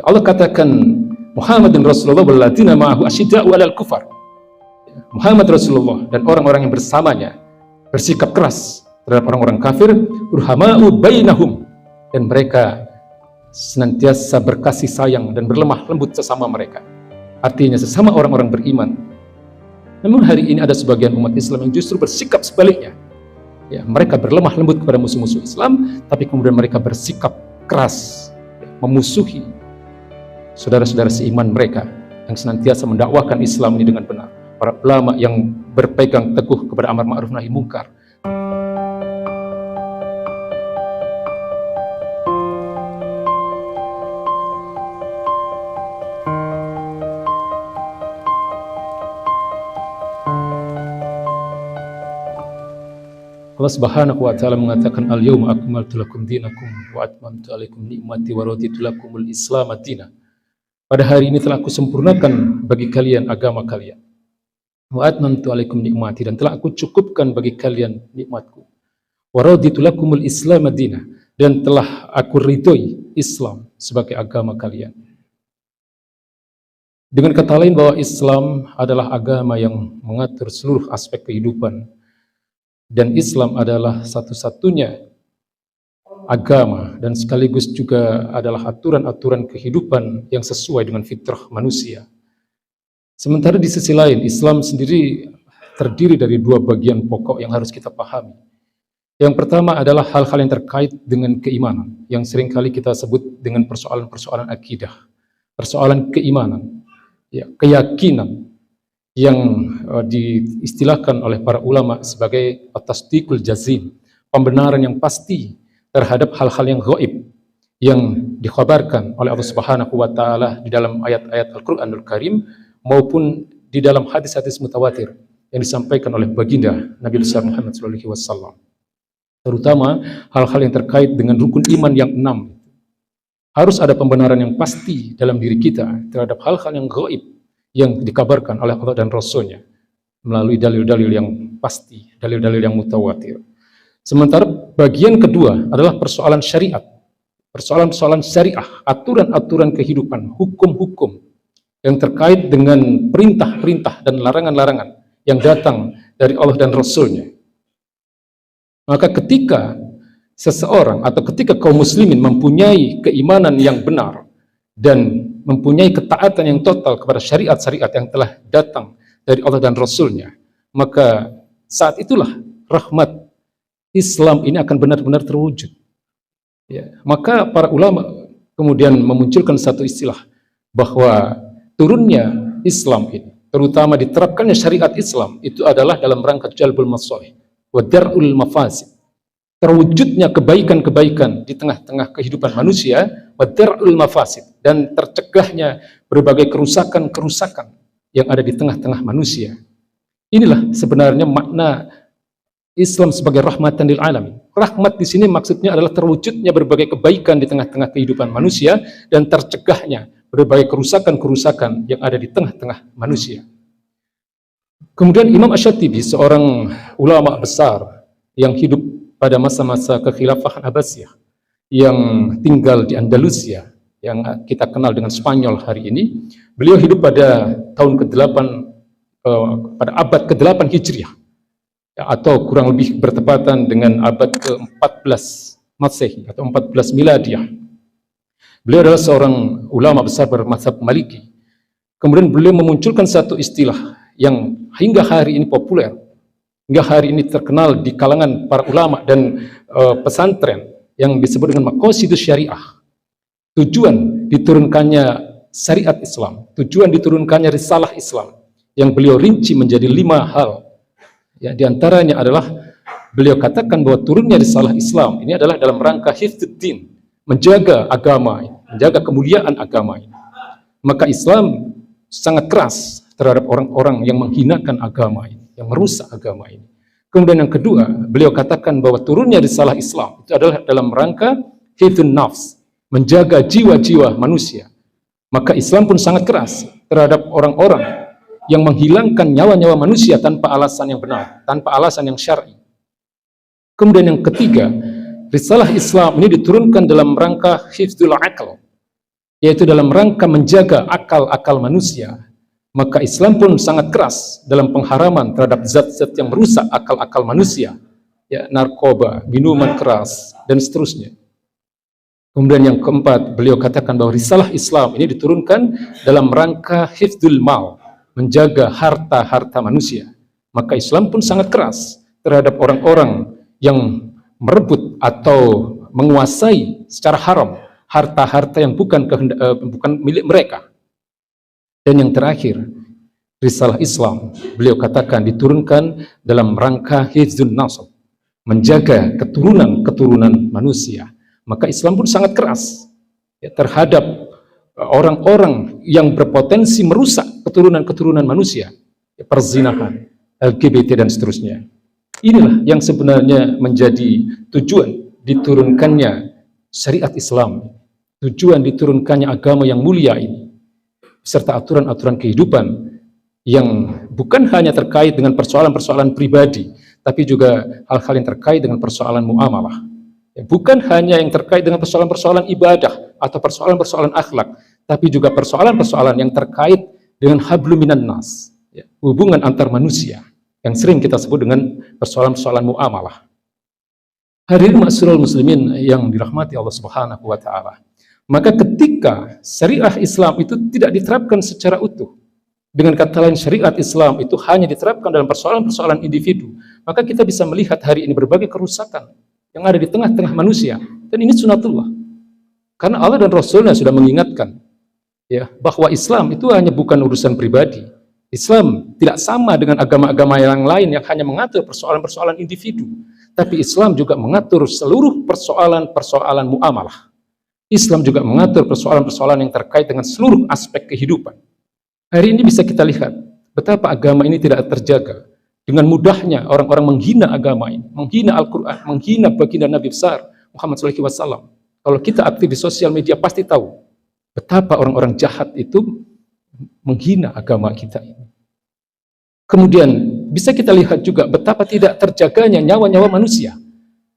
Allah katakan Muhammad dan Rasulullah walladzina ma'ahu asyidda'u 'alal kufar. Muhammad Rasulullah dan orang-orang yang bersamanya bersikap keras terhadap orang-orang kafir, ruhama'u bainahum, dan mereka senantiasa berkasih sayang dan berlemah lembut sesama mereka. Artinya sesama orang-orang beriman. Namun hari ini ada sebagian umat Islam yang justru bersikap sebaliknya. Ya, mereka berlemah lembut kepada musuh-musuh Islam, tapi kemudian mereka bersikap keras, memusuhi saudara-saudara seiman mereka yang senantiasa mendakwakan Islam ini dengan benar. Para ulama yang berpegang teguh kepada amar ma'ruf nahi munkar. Allah Subhanahu wa taala mengatakan al-yauma akmaltu lakum dinakum wa atmamtu alaikum ni'mati wa raditu lakumul Islam madina. Pada hari ini telah aku sempurnakan bagi kalian agama kalian. Wa atmamtu alaikum ni'mati, dan telah aku cukupkan bagi kalian nikmatku. Wa raditu lakumul Islam madina, dan telah aku ridhoi Islam sebagai agama kalian. Dengan kata lain bahwa Islam adalah agama yang mengatur seluruh aspek kehidupan. Dan Islam adalah satu-satunya agama dan sekaligus juga adalah aturan-aturan kehidupan yang sesuai dengan fitrah manusia. Sementara di sisi lain, Islam sendiri terdiri dari dua bagian pokok yang harus kita pahami. Yang pertama adalah hal-hal yang terkait dengan keimanan, yang seringkali kita sebut dengan persoalan-persoalan akidah, persoalan keimanan, ya, keyakinan, yang diistilahkan oleh para ulama sebagai at-tasdiqul jazim, pembenaran yang pasti terhadap hal-hal yang gaib yang dikhabarkan oleh Allah Subhanahu wa taala di dalam ayat-ayat Al-Qur'anul Karim maupun di dalam hadis-hadis mutawatir yang disampaikan oleh baginda Nabi besar Muhammad sallallahu alaihi wasallam. Terutama hal-hal yang terkait dengan rukun iman yang 6. Harus ada pembenaran yang pasti dalam diri kita terhadap hal-hal yang gaib yang dikabarkan oleh Allah dan Rasul-Nya melalui dalil-dalil yang pasti, dalil-dalil yang mutawatir. Sementara bagian kedua adalah persoalan syariat, persoalan-persoalan syariah, aturan-aturan kehidupan, hukum-hukum yang terkait dengan perintah-perintah dan larangan-larangan yang datang dari Allah dan Rasul-Nya. Maka ketika seseorang atau ketika kaum muslimin mempunyai keimanan yang benar dan mempunyai ketaatan yang total kepada syariat-syariat yang telah datang dari Allah dan Rasul-Nya, maka saat itulah rahmat Islam ini akan benar-benar terwujud. Ya, maka para ulama kemudian memunculkan satu istilah bahwa turunnya Islam ini, terutama diterapkannya syariat Islam, itu adalah dalam rangka jalbul masalih wa dar'ul mafasid. Terwujudnya kebaikan-kebaikan di tengah-tengah kehidupan manusia, wa dar'ul mafasid, dan tercegahnya berbagai kerusakan-kerusakan yang ada di tengah-tengah manusia. Inilah sebenarnya makna Islam sebagai rahmatan lil alamin. Rahmat di sini maksudnya adalah terwujudnya berbagai kebaikan di tengah-tengah kehidupan manusia dan tercegahnya berbagai kerusakan-kerusakan yang ada di tengah-tengah manusia. Kemudian Imam Asy-Syatibi, seorang ulama besar yang hidup pada masa-masa kekhilafahan Abbasiyah, yang tinggal di Andalusia, yang kita kenal dengan Spanyol hari ini. Beliau hidup pada tahun ke-8, pada abad ke-8 Hijriah, ya, atau kurang lebih bertepatan dengan abad ke-14 Masehi atau 14 Miladiah. Beliau adalah seorang ulama besar bermadzhab Maliki. Kemudian beliau memunculkan satu istilah yang hingga hari ini populer, hingga hari ini terkenal di kalangan para ulama dan pesantren, yang disebut dengan maqasidus syariah. Tujuan diturunkannya syariat Islam, tujuan diturunkannya risalah Islam, yang beliau rinci menjadi 5 hal. Ya, di antaranya adalah beliau katakan bahwa turunnya risalah Islam ini adalah dalam rangka hifdzuddin, menjaga agama, menjaga kemuliaan agama ini. Maka Islam sangat keras terhadap orang-orang yang menghinakan agama ini, yang merusak agama ini. Kemudian yang kedua, beliau katakan bahwa turunnya risalah Islam itu adalah dalam rangka hifdzun nafs, menjaga jiwa-jiwa manusia. Maka Islam pun sangat keras terhadap orang-orang yang menghilangkan nyawa-nyawa manusia tanpa alasan yang benar, tanpa alasan yang syar'i. Kemudian yang ketiga, risalah Islam ini diturunkan dalam rangka hifdzul aql, yaitu dalam rangka menjaga akal-akal manusia, maka Islam pun sangat keras dalam pengharaman terhadap zat-zat yang merusak akal-akal manusia, ya, narkoba, minuman keras, dan seterusnya. Kemudian yang keempat, beliau katakan bahwa risalah Islam ini diturunkan dalam rangka hifdzul mal, menjaga harta-harta manusia. Maka Islam pun sangat keras terhadap orang-orang yang merebut atau menguasai secara haram harta-harta yang bukan milik mereka. Dan yang terakhir, risalah Islam, beliau katakan diturunkan dalam rangka hifdzun nasab, menjaga keturunan-keturunan manusia. Maka Islam pun sangat keras, ya, terhadap orang-orang yang berpotensi merusak keturunan-keturunan manusia, ya, perzinahan, LGBT, dan seterusnya. Inilah yang sebenarnya menjadi tujuan diturunkannya syariat Islam, tujuan diturunkannya agama yang mulia ini, serta aturan-aturan kehidupan yang bukan hanya terkait dengan persoalan-persoalan pribadi, tapi juga hal-hal yang terkait dengan persoalan muamalah. Bukan hanya yang terkait dengan persoalan-persoalan ibadah atau persoalan-persoalan akhlak, tapi juga persoalan-persoalan yang terkait dengan hablum minan nas, ya, hubungan antar manusia, yang sering kita sebut dengan persoalan-persoalan muamalah. Hadirin ma'asyiral muslimin yang dirahmati Allah Subhanahu wa taala. Maka ketika syariah Islam itu tidak diterapkan secara utuh, dengan kata lain syariat Islam itu hanya diterapkan dalam persoalan-persoalan individu, maka kita bisa melihat hari ini berbagai kerusakan yang ada di tengah-tengah manusia, dan ini sunatullah. Karena Allah dan Rasulnya sudah mengingatkan, ya, bahwa Islam itu hanya bukan urusan pribadi. Islam tidak sama dengan agama-agama yang lain yang hanya mengatur persoalan-persoalan individu, tapi Islam juga mengatur seluruh persoalan-persoalan muamalah. Islam juga mengatur persoalan-persoalan yang terkait dengan seluruh aspek kehidupan. Hari ini bisa kita lihat betapa agama ini tidak terjaga. Dengan mudahnya orang-orang menghina agama ini, menghina Al-Quran, menghina baginda Nabi besar Muhammad SAW. Kalau kita aktif di sosial media pasti tahu betapa orang-orang jahat itu menghina agama kita ini. Kemudian bisa kita lihat juga betapa tidak terjaganya nyawa-nyawa manusia,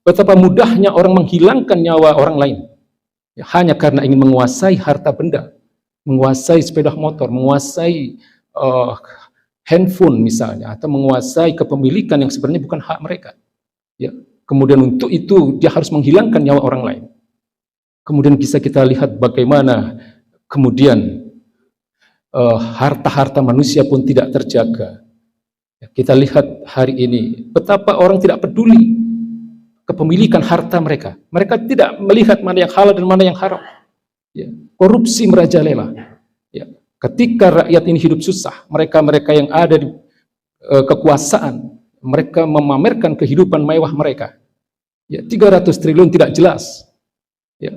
betapa mudahnya orang menghilangkan nyawa orang lain, ya, hanya karena ingin menguasai harta benda, menguasai sepeda motor, menguasai handphone misalnya, atau menguasai kepemilikan yang sebenarnya bukan hak mereka, ya. Kemudian untuk itu dia harus menghilangkan nyawa orang lain. Kemudian bisa kita lihat bagaimana kemudian harta-harta manusia pun tidak terjaga, ya. Kita lihat hari ini betapa orang tidak peduli kepemilikan harta mereka. Mereka tidak melihat mana yang halal dan mana yang haram, ya. Korupsi merajalela, ya. Ketika rakyat ini hidup susah, mereka-mereka yang ada di kekuasaan, mereka memamerkan kehidupan mewah mereka. Ya, 300 triliun tidak jelas. Ya,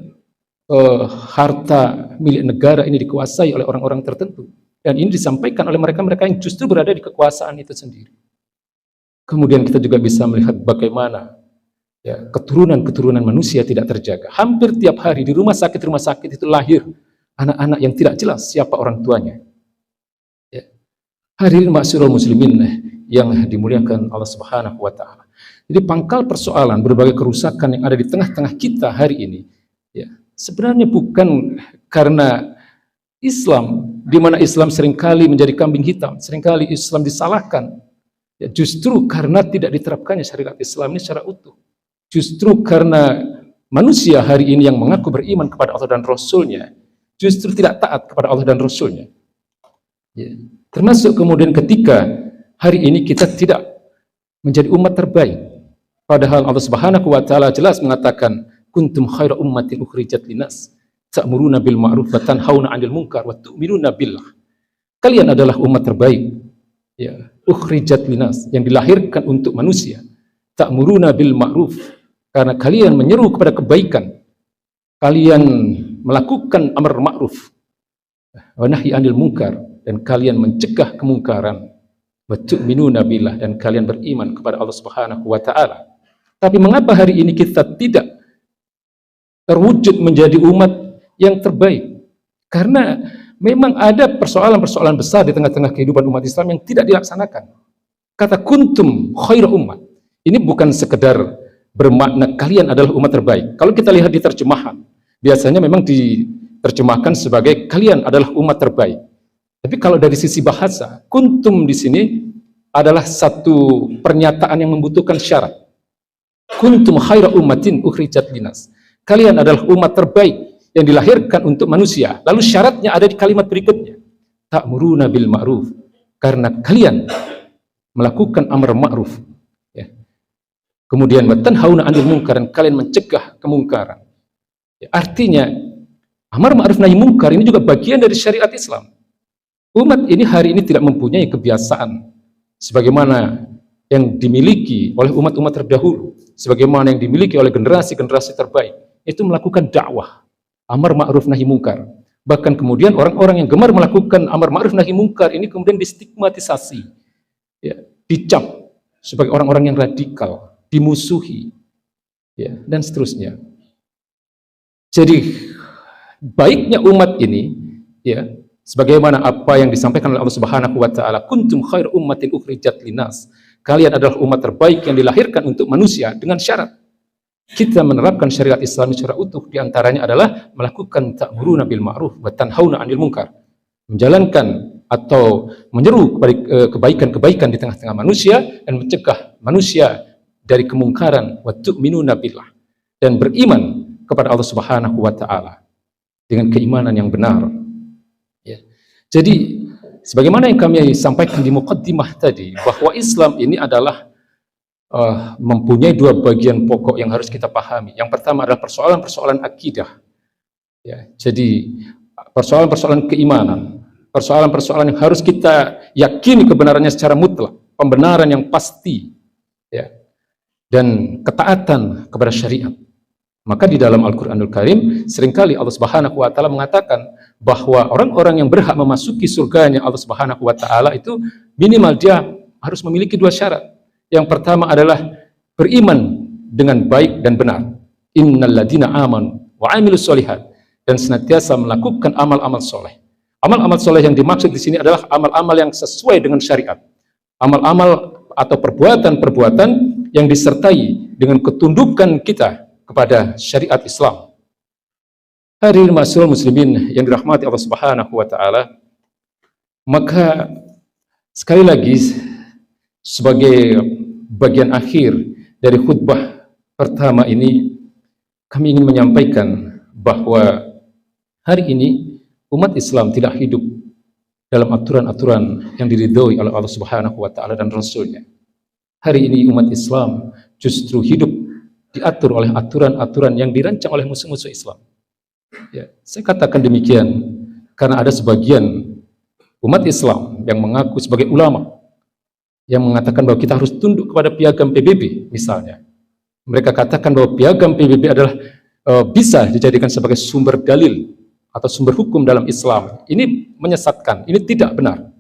harta milik negara ini dikuasai oleh orang-orang tertentu. Dan ini disampaikan oleh mereka-mereka yang justru berada di kekuasaan itu sendiri. Kemudian kita juga bisa melihat bagaimana, ya, keturunan-keturunan manusia tidak terjaga. Hampir tiap hari di rumah sakit itu lahir anak-anak yang tidak jelas siapa orang tuanya. Ya. Hadirin ma'asyiral muslimin yang dimuliakan Allah Subhanahu wa taala. Jadi pangkal persoalan berbagai kerusakan yang ada di tengah-tengah kita hari ini, ya, sebenarnya bukan karena Islam, di mana Islam seringkali menjadi kambing hitam, seringkali Islam disalahkan. Ya, justru karena tidak diterapkannya syariat Islam ini secara utuh. Justru karena manusia hari ini yang mengaku beriman kepada Allah dan Rasulnya justru tidak taat kepada Allah dan Rasulnya. Ya. Termasuk kemudian ketika hari ini kita tidak menjadi umat terbaik, padahal Allah Subhanahu wa taala jelas mengatakan kuntum khaira ummatin ukhrijat linas ta'muruna bil ma'ruf wa tanhauna 'anil munkar wa tu'minuna billah. Kalian adalah umat terbaik, ya, ukhrijat linas, yang dilahirkan untuk manusia. Ta'muruna bil ma'ruf, karena kalian menyeru kepada kebaikan, kalian melakukan amar ma'ruf wa nahi 'anil munkar, dan kalian mencegah kemungkaran, wa tu'minuna billah, dan kalian beriman kepada Allah Subhanahu wa taala. Tapi mengapa hari ini kita tidak terwujud menjadi umat yang terbaik? Karena memang ada persoalan-persoalan besar di tengah-tengah kehidupan umat Islam yang tidak dilaksanakan. Kata kuntum khaira ummah ini bukan sekedar bermakna kalian adalah umat terbaik. Kalau kita lihat di terjemahan, biasanya memang diterjemahkan sebagai kalian adalah umat terbaik. Tapi kalau dari sisi bahasa, kuntum di sini adalah satu pernyataan yang membutuhkan syarat. Kuntum khaira ummatin ukhrijat linas. Kalian adalah umat terbaik yang dilahirkan untuk manusia. Lalu syaratnya ada di kalimat berikutnya. Ta'muruna bil ma'ruf. Karena kalian melakukan amar ma'ruf. Ya. Kemudian watanhauna 'anil munkar, kalian mencegah kemungkaran. Ya, artinya amar ma'ruf nahi munkar ini juga bagian dari syariat Islam. Umat ini hari ini tidak mempunyai kebiasaan sebagaimana yang dimiliki oleh umat-umat terdahulu, sebagaimana yang dimiliki oleh generasi-generasi terbaik, itu melakukan dakwah amar ma'ruf nahi munkar. Bahkan kemudian orang-orang yang gemar melakukan amar ma'ruf nahi munkar ini kemudian distigmatisasi, ya, dicap sebagai orang-orang yang radikal, dimusuhi, ya, dan seterusnya. Jadi baiknya umat ini, ya, sebagaimana apa yang disampaikan oleh Allah Subhanahu wa taala, kuntum khair ummatin ukhrijat linas. Kalian adalah umat terbaik yang dilahirkan untuk manusia, dengan syarat kita menerapkan syariat Islam secara utuh. Di antaranya adalah melakukan ta'muruna bil ma'ruf wa tanhauna 'anil munkar. Menjalankan atau menyeru kepada kebaikan-kebaikan di tengah-tengah manusia dan mencegah manusia dari kemungkaran, wa tu'minuna billah, dan beriman kepada Allah Subhanahu wa taala dengan keimanan yang benar. Ya. Jadi sebagaimana yang kami sampaikan di muqaddimah tadi, bahwa Islam ini adalah mempunyai dua bagian pokok yang harus kita pahami. Yang pertama adalah persoalan-persoalan akidah. Ya. Jadi persoalan-persoalan keimanan, persoalan-persoalan yang harus kita yakini kebenarannya secara mutlak, pembenaran yang pasti, ya, dan ketaatan kepada syariat. Maka di dalam Al-Quranul Karim seringkali Allah Subhanahu wa taala mengatakan bahwa orang-orang yang berhak memasuki surganya Allah Subhanahu wa taala itu minimal dia harus memiliki dua syarat. Yang pertama adalah beriman dengan baik dan benar. Innal ladzina amanu wa 'amilus sholihat, dan senantiasa melakukan amal-amal soleh. Amal-amal soleh yang dimaksud di sini adalah amal-amal yang sesuai dengan syariat. Amal-amal atau perbuatan-perbuatan yang disertai dengan ketundukan kita kepada syariat Islam. Hadirin ma'asyiral muslimin yang dirahmati Allah Subhanahu wa taala, maka sekali lagi sebagai bagian akhir dari khutbah pertama ini, kami ingin menyampaikan bahwa hari ini umat Islam tidak hidup dalam aturan-aturan yang diridhoi oleh Allah Subhanahu wa taala dan Rasul-Nya. Hari ini umat Islam justru hidup diatur oleh aturan-aturan yang dirancang oleh musuh-musuh Islam. Ya, saya katakan demikian karena ada sebagian umat Islam yang mengaku sebagai ulama yang mengatakan bahwa kita harus tunduk kepada piagam PBB misalnya. Mereka katakan bahwa piagam PBB adalah bisa dijadikan sebagai sumber dalil atau sumber hukum dalam Islam. Ini menyesatkan, ini tidak benar.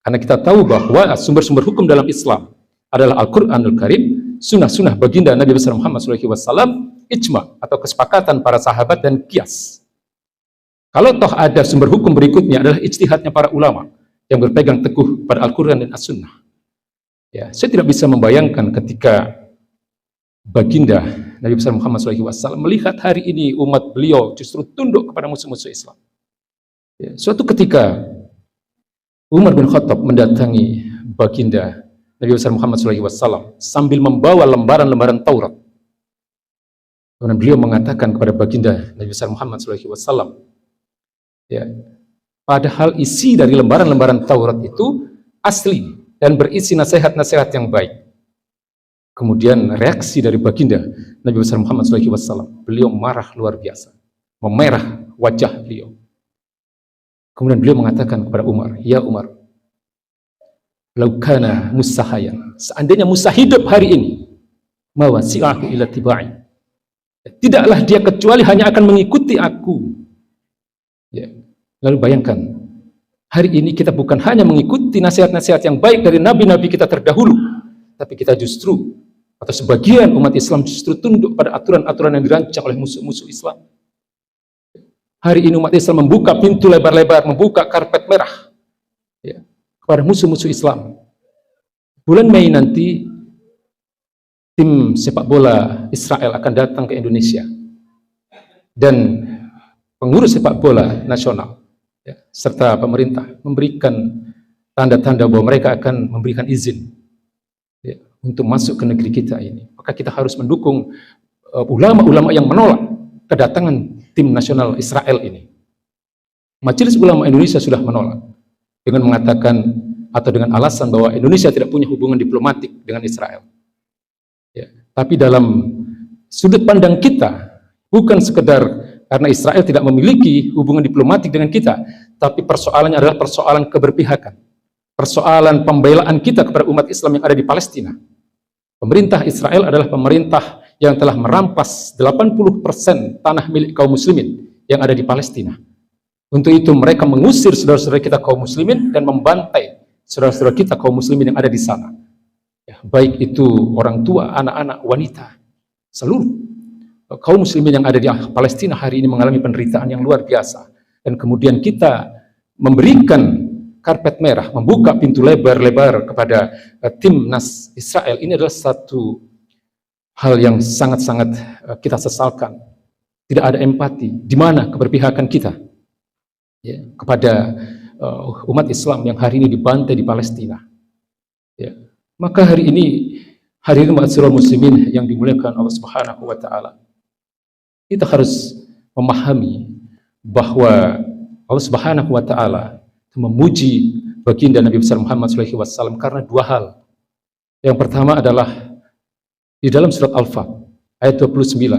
Karena kita tahu bahwa sumber-sumber hukum dalam Islam adalah Al-Quranul Karim, sunnah-sunnah baginda Nabi besar Muhammad SAW, ijma atau kesepakatan para sahabat, dan qiyas. Kalau toh ada sumber hukum berikutnya adalah ijtihadnya para ulama yang berpegang teguh pada Al-Quran dan As-Sunnah. Ya, saya tidak bisa membayangkan ketika baginda Nabi besar Muhammad SAW melihat hari ini umat beliau justru tunduk kepada musuh-musuh Islam. Ya, suatu ketika Umar bin Khattab mendatangi baginda Nabi besar Muhammad SAW sambil membawa lembaran-lembaran Taurat. Kemudian beliau mengatakan kepada baginda Nabi besar Muhammad SAW, ya, padahal isi dari lembaran-lembaran Taurat itu asli dan berisi nasihat-nasihat yang baik. Kemudian reaksi dari baginda Nabi besar Muhammad SAW, beliau marah luar biasa, memerah wajah beliau. Kemudian beliau mengatakan kepada Umar, ya Umar, laukana musahayan, seandainya Musa hidup hari ini, mawasi'ahu ila tiba'i, tidaklah dia kecuali hanya akan mengikuti aku. Ya. Lalu bayangkan, hari ini kita bukan hanya mengikuti nasihat-nasihat yang baik dari nabi-nabi kita terdahulu, tapi kita justru, atau sebagian umat Islam justru tunduk pada aturan-aturan yang dirancang oleh musuh-musuh Islam. Hari ini umat Islam membuka pintu lebar-lebar, membuka karpet merah, ya, kepada musuh-musuh Islam. Bulan Mei nanti tim sepak bola Israel akan datang ke Indonesia, dan pengurus sepak bola nasional, ya, serta pemerintah memberikan tanda-tanda bahwa mereka akan memberikan izin, ya, untuk masuk ke negeri kita ini. Maka kita harus mendukung ulama-ulama yang menolak kedatangan tim nasional Israel ini. Majelis Ulama Indonesia sudah menolak dengan mengatakan atau dengan alasan bahwa Indonesia tidak punya hubungan diplomatik dengan Israel. Ya, tapi dalam sudut pandang kita, bukan sekedar karena Israel tidak memiliki hubungan diplomatik dengan kita, tapi persoalannya adalah persoalan keberpihakan, persoalan pembelaan kita kepada umat Islam yang ada di Palestina. Pemerintah Israel adalah pemerintah yang telah merampas 80% tanah milik kaum muslimin yang ada di Palestina. Untuk itu mereka mengusir saudara-saudara kita kaum muslimin dan membantai saudara-saudara kita kaum muslimin yang ada di sana. Ya, baik itu orang tua, anak-anak, wanita, seluruh kaum muslimin yang ada di Palestina hari ini mengalami penderitaan yang luar biasa. Dan kemudian kita memberikan karpet merah, membuka pintu lebar-lebar kepada timnas Israel. Ini adalah satu hal yang sangat-sangat kita sesalkan. Tidak ada empati. Di mana keberpihakan kita, ya, kepada umat Islam yang hari ini dibantai di Palestina. Ya. Maka hari ini ma'asyiral muslimin yang dimuliakan Allah Subhanahu wa taala, kita harus memahami bahwa Allah Subhanahu wa taala memuji baginda Nabi besar Muhammad SAW karena dua hal. Yang pertama adalah di dalam surat Al-Fat ayat 29,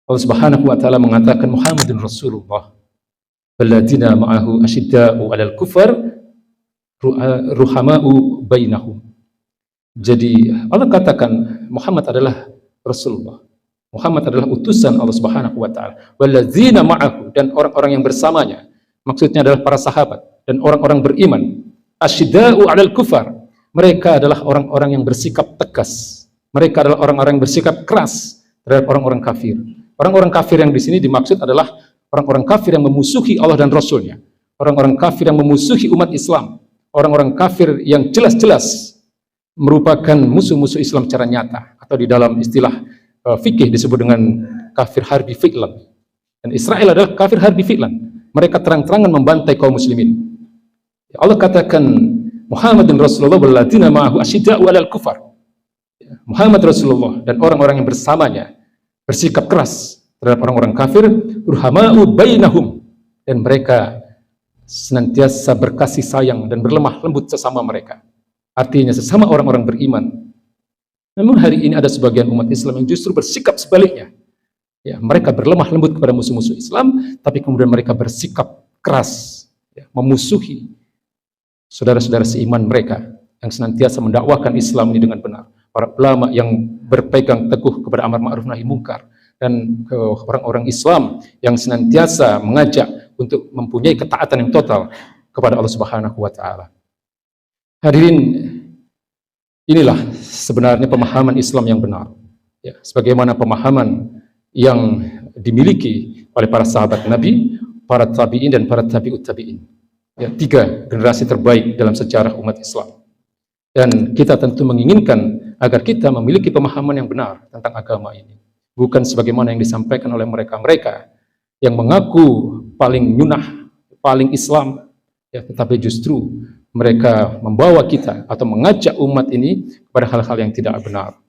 Allah Subhanahu wa taala mengatakan Muhammadun Rasulullah walladzina ma'ahu asyidda'u 'alal kufar ruhama'u bainahum. Jadi Allah katakan Muhammad adalah Rasulullah, Muhammad adalah utusan Allah Subhanahu wa taala. Walladzina ma'ahu, dan orang-orang yang bersamanya, maksudnya adalah para sahabat dan orang-orang beriman. Asyidda'u 'alal kufar, mereka adalah orang-orang yang bersikap tegas, mereka adalah orang-orang yang bersikap keras terhadap orang-orang kafir. Orang-orang kafir yang di sini dimaksud adalah orang-orang kafir yang memusuhi Allah dan Rasul-Nya, orang-orang kafir yang memusuhi umat Islam, orang-orang kafir yang jelas-jelas merupakan musuh-musuh Islam secara nyata, atau di dalam istilah fikih disebut dengan kafir harbi fi'lan. Dan Israel adalah kafir harbi fi'lan. Mereka terang-terangan membantai kaum muslimin. Allah katakan Muhammadun Rasulullah walladzina ma'ahu asyidda'u 'alal kufar. Muhammad Rasulullah dan orang-orang yang bersamanya bersikap keras terhadap orang-orang kafir, ruhama'u bainahum, dan mereka senantiasa berkasih sayang dan berlemah lembut sesama mereka. Artinya sesama orang-orang beriman. Namun hari ini ada sebagian umat Islam yang justru bersikap sebaliknya. Ya, mereka berlemah lembut kepada musuh-musuh Islam, tapi kemudian mereka bersikap keras, ya, memusuhi saudara-saudara seiman mereka yang senantiasa mendakwakan Islam ini dengan benar. Para ulama yang berpegang teguh kepada amar ma'ruf nahi mungkar, dan orang-orang Islam yang senantiasa mengajak untuk mempunyai ketaatan yang total kepada Allah Subhanahu wa taala. Hadirin, inilah sebenarnya pemahaman Islam yang benar. Ya, sebagaimana pemahaman yang dimiliki oleh para sahabat Nabi, para tabi'in dan para tabi'ut tabi'in. Ya, 3 generasi terbaik dalam sejarah umat Islam. Dan kita tentu menginginkan agar kita memiliki pemahaman yang benar tentang agama ini. Bukan sebagaimana yang disampaikan oleh mereka-mereka yang mengaku paling nyunah, paling Islam, ya, tetapi justru mereka membawa kita atau mengajak umat ini kepada hal-hal yang tidak benar.